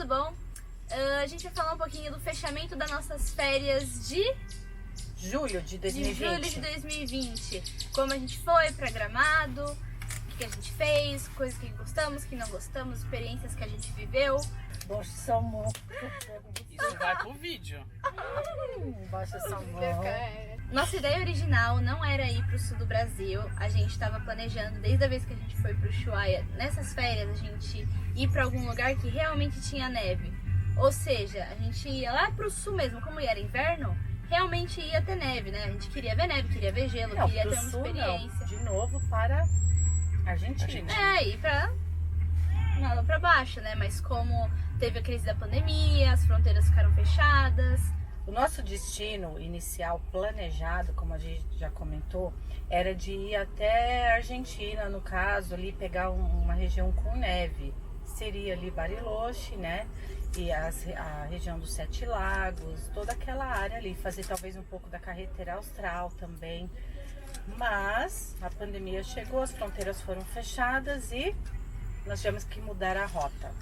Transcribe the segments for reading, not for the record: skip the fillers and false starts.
tudo bom? A gente vai falar um pouquinho do fechamento das nossas férias de julho de 2020. Como a gente foi pra Gramado, o que a gente fez, coisas que gostamos, que não gostamos, experiências que a gente viveu. Baixa essa mão. Isso vai pro vídeo. Baixa essa mão. Nossa ideia original não era ir pro sul do Brasil. A gente estava planejando, desde a vez que a gente foi pro Ushuaia, nessas férias, a gente ir pra algum lugar que realmente tinha neve. Ou seja, a gente ia lá pro sul mesmo, como era inverno, realmente ia ter neve, né? A gente queria ver neve, queria ver gelo, Não, queria pro ter uma sul, experiência. não. De novo para Argentina. Ir pra lá pra baixo, né? Mas como teve a crise da pandemia, as fronteiras ficaram fechadas. O nosso destino inicial planejado, como a gente já comentou, era de ir até a Argentina, no caso, ali pegar uma região com neve. Seria ali Bariloche, né? E a região dos Sete Lagos, toda aquela área ali. Fazer talvez um pouco da carretera austral também. Mas a pandemia chegou, as fronteiras foram fechadas e nós tivemos que mudar a rota.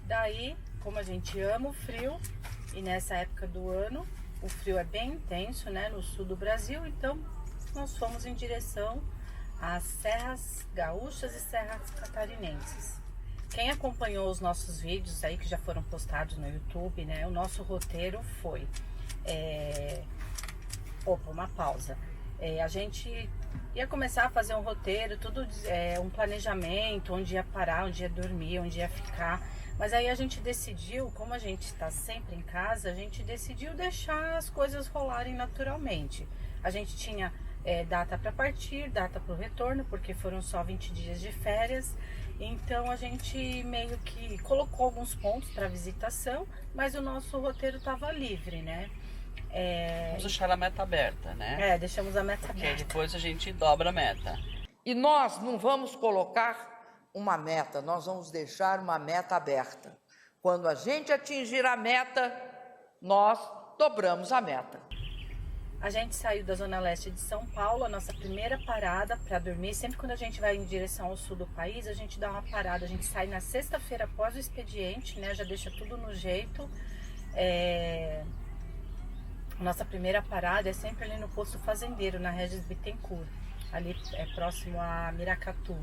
Daí, como a gente ama o frio, e nessa época do ano, o frio é bem intenso, né, no sul do Brasil, então nós fomos em direção às serras gaúchas e serras catarinenses. Quem acompanhou os nossos vídeos aí, que já foram postados no YouTube, né, o nosso roteiro foi... Opa, uma pausa. A gente ia começar a fazer um roteiro, tudo um planejamento, onde ia parar, onde ia dormir, onde ia ficar. Mas aí a gente decidiu, como a gente está sempre em casa, a gente decidiu deixar as coisas rolarem naturalmente. A gente tinha data para partir, data para o retorno, porque foram só 20 dias de férias. Então a gente meio que colocou alguns pontos para visitação, mas o nosso roteiro estava livre, né? Vamos deixar a meta aberta, né? Deixamos a meta Porque aberta. depois a gente dobra a meta. E nós não vamos colocar uma meta, nós vamos deixar uma meta aberta. Quando a gente atingir a meta, nós dobramos a meta. A gente saiu da Zona Leste de São Paulo, a nossa primeira parada para dormir. Sempre quando a gente vai em direção ao sul do país, a gente dá uma parada. A gente sai na sexta-feira após o expediente, né? Já deixa tudo no jeito. Nossa primeira parada é sempre ali no Posto Fazendeiro, na Regis Bittencourt. Ali próximo a Miracatu.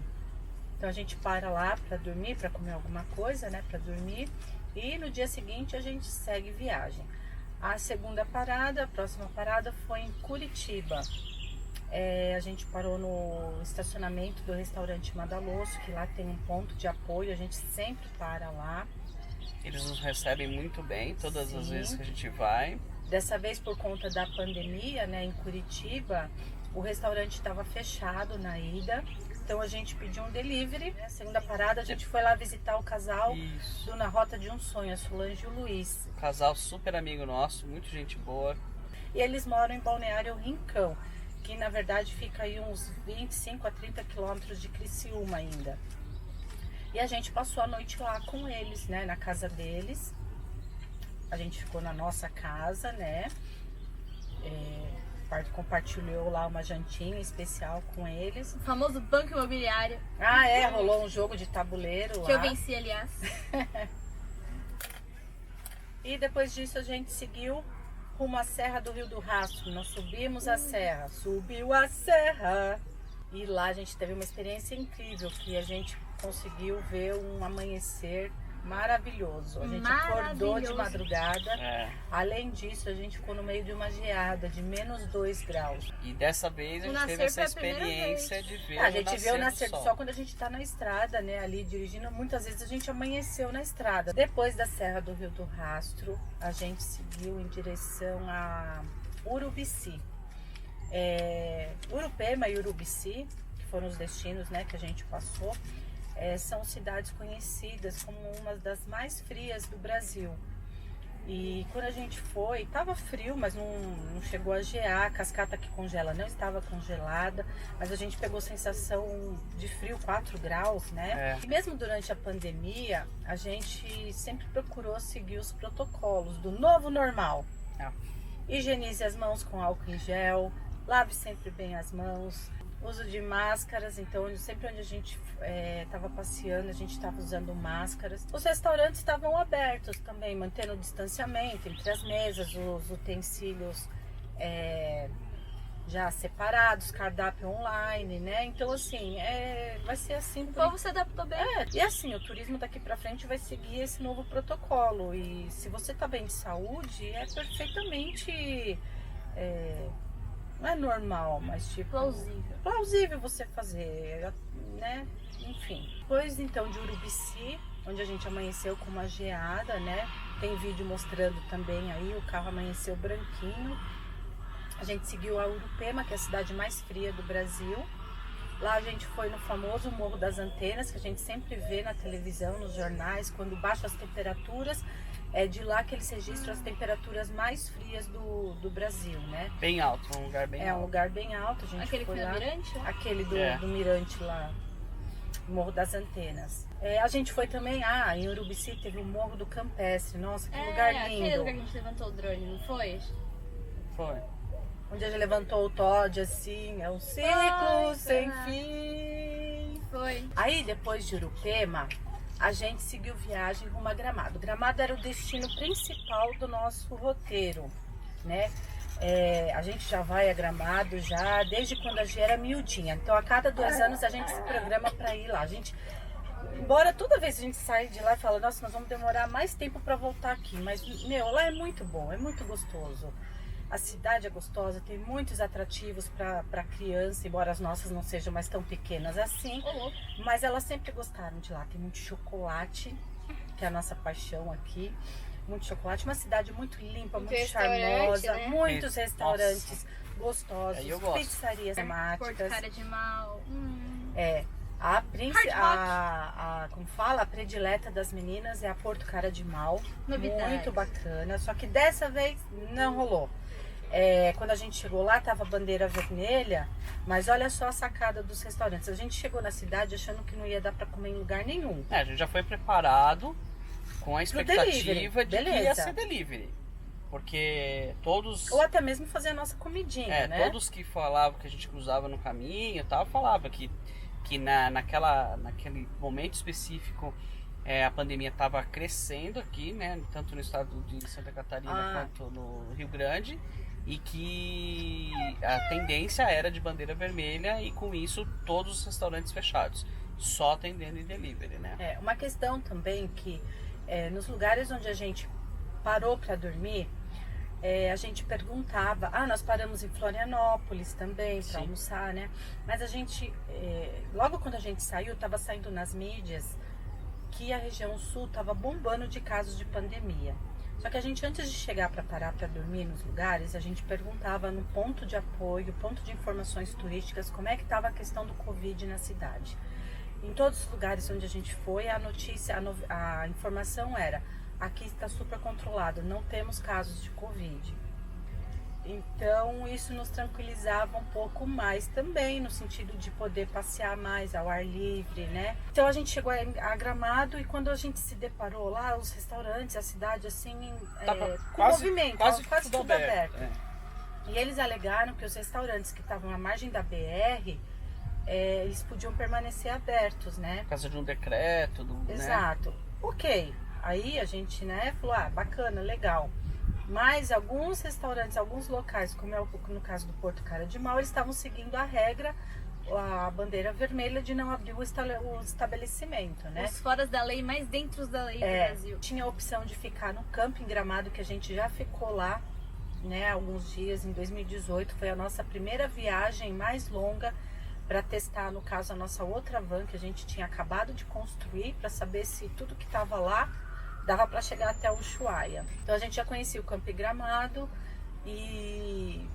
Então a gente para lá para dormir, para comer alguma coisa, né? Para dormir. E no dia seguinte a gente segue viagem. A segunda parada, a próxima parada foi em Curitiba. A gente parou no estacionamento do restaurante Madaloso, que lá tem um ponto de apoio, a gente sempre para lá. Eles nos recebem muito bem todas as Sim. vezes que a gente vai. Dessa vez, por conta da pandemia, né, em Curitiba, o restaurante estava fechado na ida. Então a gente pediu um delivery. Na segunda parada a gente foi lá visitar o casal do Na Rota de um Sonho, a Solange e o Luiz. Um casal super amigo nosso, muito gente boa. E eles moram em Balneário Rincão, que na verdade fica aí uns 25 a 30 quilômetros de Criciúma ainda. E a gente passou a noite lá com eles, né, na casa deles. A gente ficou na nossa casa, né? Compartilhou lá uma jantinha especial com eles. O famoso banco imobiliário. Rolou um jogo de tabuleiro Que lá. eu venci, aliás. E depois disso a gente seguiu rumo à Serra do Rio do Rastro. Nós subimos a serra, subiu a serra. E lá a gente teve uma experiência incrível, que a gente conseguiu ver um amanhecer maravilhoso. A gente acordou de madrugada. Além disso, a gente ficou no meio de uma geada de -2 graus. E dessa vez a gente teve essa experiência de ver A gente vê o nascer do do sol quando a gente está na estrada, né? Ali dirigindo, muitas vezes a gente amanheceu na estrada. Depois da Serra do Rio do Rastro, a gente seguiu em direção a Urubici. Urupema e Urubici, que foram os destinos, né, que a gente passou. São cidades conhecidas como uma das mais frias do Brasil. E quando a gente foi, estava frio, mas não chegou a gear. A cascata que congela não estava congelada, mas a gente pegou sensação de frio, 4 graus, né? E mesmo durante a pandemia, a gente sempre procurou seguir os protocolos do novo normal. Higienize as mãos com álcool em gel, lave sempre bem as mãos. Uso de máscaras, então sempre onde a gente estava passeando, a gente estava usando máscaras. Os restaurantes estavam abertos também, mantendo o distanciamento entre as mesas, os utensílios já separados, cardápio online, né? Então, assim, vai ser assim. O povo se adaptou bem. E assim, o turismo daqui pra frente vai seguir esse novo protocolo. E se você tá bem de saúde, é perfeitamente... não é normal, mas tipo... Plausível você fazer, né? Enfim. Depois, então, de Urubici, onde a gente amanheceu com uma geada, né? Tem vídeo mostrando também aí, o carro amanheceu branquinho. A gente seguiu a Urupema, que é a cidade mais fria do Brasil. Lá a gente foi no famoso Morro das Antenas, que a gente sempre vê na televisão, nos jornais, quando baixam as temperaturas. É de lá que eles registram as temperaturas mais frias do Brasil, né? Bem alto, um lugar bem alto. É um lugar bem alto. A gente Aquele foi que foi lá. no Mirante? Aquele do Mirante lá, Morro das Antenas. A gente foi também, em Urubici teve o Morro do Campestre. Nossa, que lugar lindo. Aquele lugar que a gente levantou o drone, não foi? Foi. Onde a gente levantou o Todd, assim, é um ciclo sem fim. Foi. Aí, depois de Urupema, a gente seguiu viagem rumo a Gramado. Gramado era o destino principal do nosso roteiro, né? A gente já vai a Gramado já desde quando a Gia era miudinha. Então, a cada 2 anos a gente se programa para ir lá. Embora toda vez a gente sai de lá e fala, nossa, nós vamos demorar mais tempo para voltar aqui. Mas, lá é muito bom, é muito gostoso. A cidade é gostosa, tem muitos atrativos para criança, embora as nossas não sejam mais tão pequenas assim. Mas elas sempre gostaram de lá. Tem muito chocolate, que é a nossa paixão aqui. Muito chocolate, uma cidade muito limpa, muito charmosa, né? Muitos restaurantes gostosos, pizzarias temáticas. Porto Cara de Mal. A predileta das meninas é a Porto Cara de Mal. Novidade. Muito bacana, só que dessa vez não rolou. Quando a gente chegou lá, tava a bandeira vermelha, mas olha só a sacada dos restaurantes. A gente chegou na cidade achando que não ia dar para comer em lugar nenhum. A gente já foi preparado com a expectativa de que ia ser delivery. Porque todos... Ou até mesmo fazer a nossa comidinha, né? Todos que falavam que a gente cruzava no caminho e tal, falavam que naquele momento específico a pandemia estava crescendo aqui, né? Tanto no estado de Santa Catarina quanto no Rio Grande. E que a tendência era de bandeira vermelha e com isso todos os restaurantes fechados. Só atendendo em delivery, né? Uma questão também que nos lugares onde a gente parou para dormir, a gente perguntava, nós paramos em Florianópolis também para almoçar, né? Mas a gente, logo quando a gente saiu, estava saindo nas mídias que a região sul estava bombando de casos de pandemia. Só que a gente, antes de chegar para parar para dormir nos lugares, a gente perguntava no ponto de apoio, ponto de informações turísticas, como é que estava a questão do Covid na cidade. Em todos os lugares onde a gente foi, a notícia, a informação era: aqui está super controlado, não temos casos de Covid. Então isso nos tranquilizava um pouco mais também, no sentido de poder passear mais ao ar livre, né? Então a gente chegou a Gramado e quando a gente se deparou lá, os restaurantes, a cidade assim, com movimento, quase tudo aberto. E eles alegaram que os restaurantes que estavam à margem da BR, eles podiam permanecer abertos, né? Por causa de um decreto. Exato. Né? Ok. Aí a gente, falou, bacana, legal. Mas alguns restaurantes, alguns locais, como é no caso do Porto Cara de Mal, eles estavam seguindo a regra, a bandeira vermelha de não abrir o estabelecimento, né? Os foras da lei, mas dentro da lei do Brasil. Tinha a opção de ficar no camping Gramado, que a gente já ficou lá, né, alguns dias, em 2018. Foi a nossa primeira viagem mais longa para testar, no caso, a nossa outra van, que a gente tinha acabado de construir, para saber se tudo que estava lá dava para chegar até Ushuaia. Então a gente já conhecia o Campo Gramado e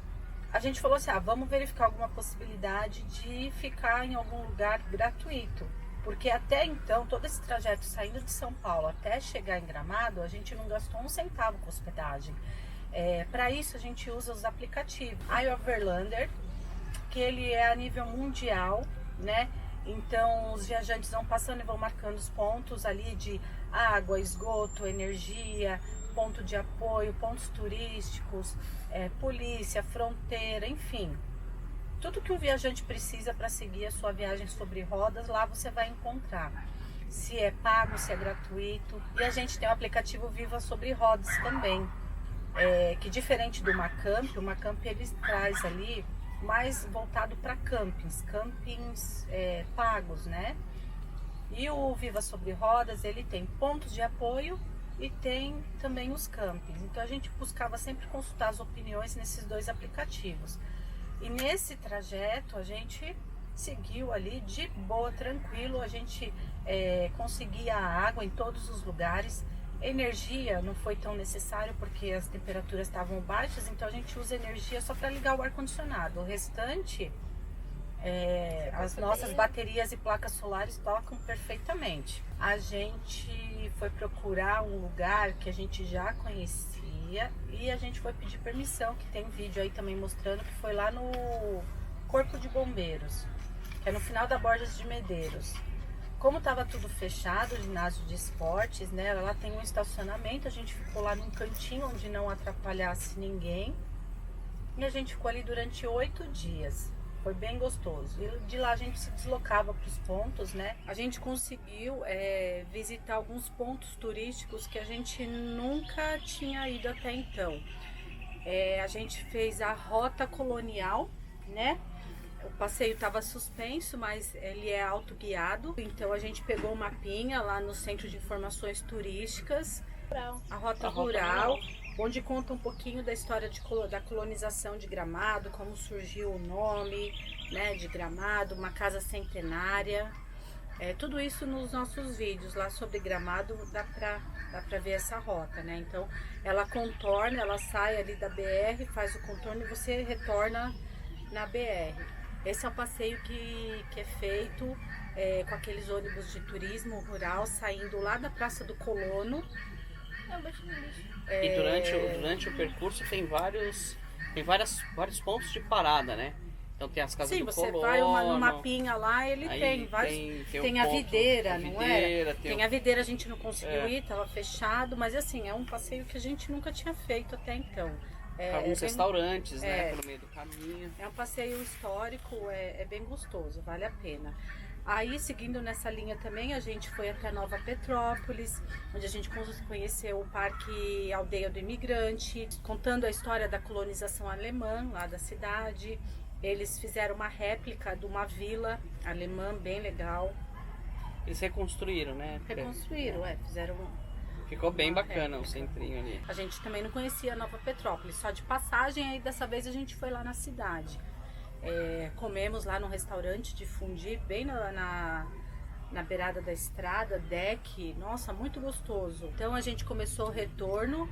a gente falou assim, vamos verificar alguma possibilidade de ficar em algum lugar gratuito. Porque até então, todo esse trajeto saindo de São Paulo até chegar em Gramado, a gente não gastou um centavo com hospedagem. Para isso a gente usa os aplicativos. iOverlander, que ele é a nível mundial, né? Então os viajantes vão passando e vão marcando os pontos ali de água, esgoto, energia, ponto de apoio, pontos turísticos, polícia, fronteira, enfim. tudo que o viajante precisa para seguir a sua viagem sobre rodas, lá você vai encontrar. Se é pago, se é gratuito. E a gente tem o aplicativo Viva Sobre Rodas também, que diferente do Macamp, o Macamp ele traz ali mais voltado para campings pagos, né? E o Viva Sobre Rodas, ele tem pontos de apoio e tem também os campings. Então a gente buscava sempre consultar as opiniões nesses dois aplicativos. E nesse trajeto a gente seguiu ali de boa, tranquilo, a gente conseguia a água em todos os lugares. Energia não foi tão necessário porque as temperaturas estavam baixas, então a gente usa energia só para ligar o ar-condicionado. O restante, as nossas baterias e placas solares tocam perfeitamente. A gente foi procurar um lugar que a gente já conhecia e a gente foi pedir permissão, que tem vídeo aí também mostrando, que foi lá no Corpo de Bombeiros, que é no final da Borges de Medeiros. Como estava tudo fechado, o ginásio de esportes, né? Lá tem um estacionamento, a gente ficou lá num cantinho onde não atrapalhasse ninguém. E a gente ficou ali durante 8 dias. Foi bem gostoso. E de lá a gente se deslocava para os pontos, né? A gente conseguiu visitar alguns pontos turísticos que a gente nunca tinha ido até então. A gente fez a Rota Colonial, né? O passeio estava suspenso, mas ele é autoguiado. Então a gente pegou o mapinha lá no Centro de Informações Turísticas, a Rota Rural, onde conta um pouquinho da história da colonização de Gramado, como surgiu o nome, né, de Gramado, uma casa centenária. Tudo isso nos nossos vídeos lá sobre Gramado, dá pra ver essa rota, né? Então ela contorna, ela sai ali da BR, faz o contorno e você retorna na BR. Esse é um passeio que é feito com aqueles ônibus de turismo rural saindo lá da Praça do Colono. E durante o percurso tem vários pontos de parada, né? Então tem as casas do Colono. Sim, você vai no mapinha lá, ele tem vários. Tem a videira, não era? Tem a videira, a gente não conseguiu ir, estava fechado, mas assim, é um passeio que a gente nunca tinha feito até então. Alguns restaurantes, né, pelo meio do caminho. É um passeio histórico, é bem gostoso, vale a pena. Aí, seguindo nessa linha também, a gente foi até Nova Petrópolis, onde a gente conheceu o Parque Aldeia do Imigrante, contando a história da colonização alemã lá da cidade. Eles fizeram uma réplica de uma vila alemã bem legal. Eles reconstruíram, né? Reconstruíram, fizeram... Ficou bem bacana o centrinho ali. A gente também não conhecia Nova Petrópolis, só de passagem, aí dessa vez a gente foi lá na cidade. Comemos lá num restaurante de fundi, bem na beirada da estrada, deck, nossa, muito gostoso. Então a gente começou o retorno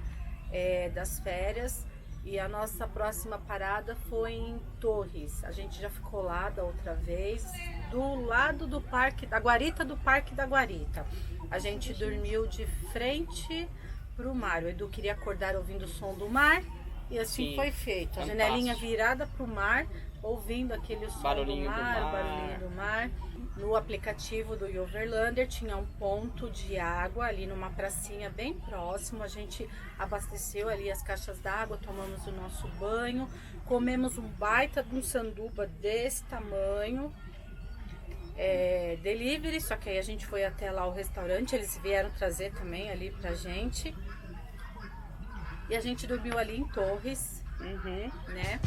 das férias e a nossa próxima parada foi em Torres. A gente já ficou lá da outra vez, do lado do parque, da guarita do Parque da Guarita. A gente dormiu de frente pro mar. O Edu queria acordar ouvindo o som do mar e assim foi feito. A janelinha virada pro mar, ouvindo aquele som barulhinho do mar, o barulhinho do mar. No aplicativo do Overlander tinha um ponto de água ali numa pracinha bem próximo. A gente abasteceu ali as caixas d'água, tomamos o nosso banho, comemos um baita de um sanduba desse tamanho. Delivery, só que aí a gente foi até lá o restaurante, eles vieram trazer também ali pra gente. E a gente dormiu ali em Torres, né?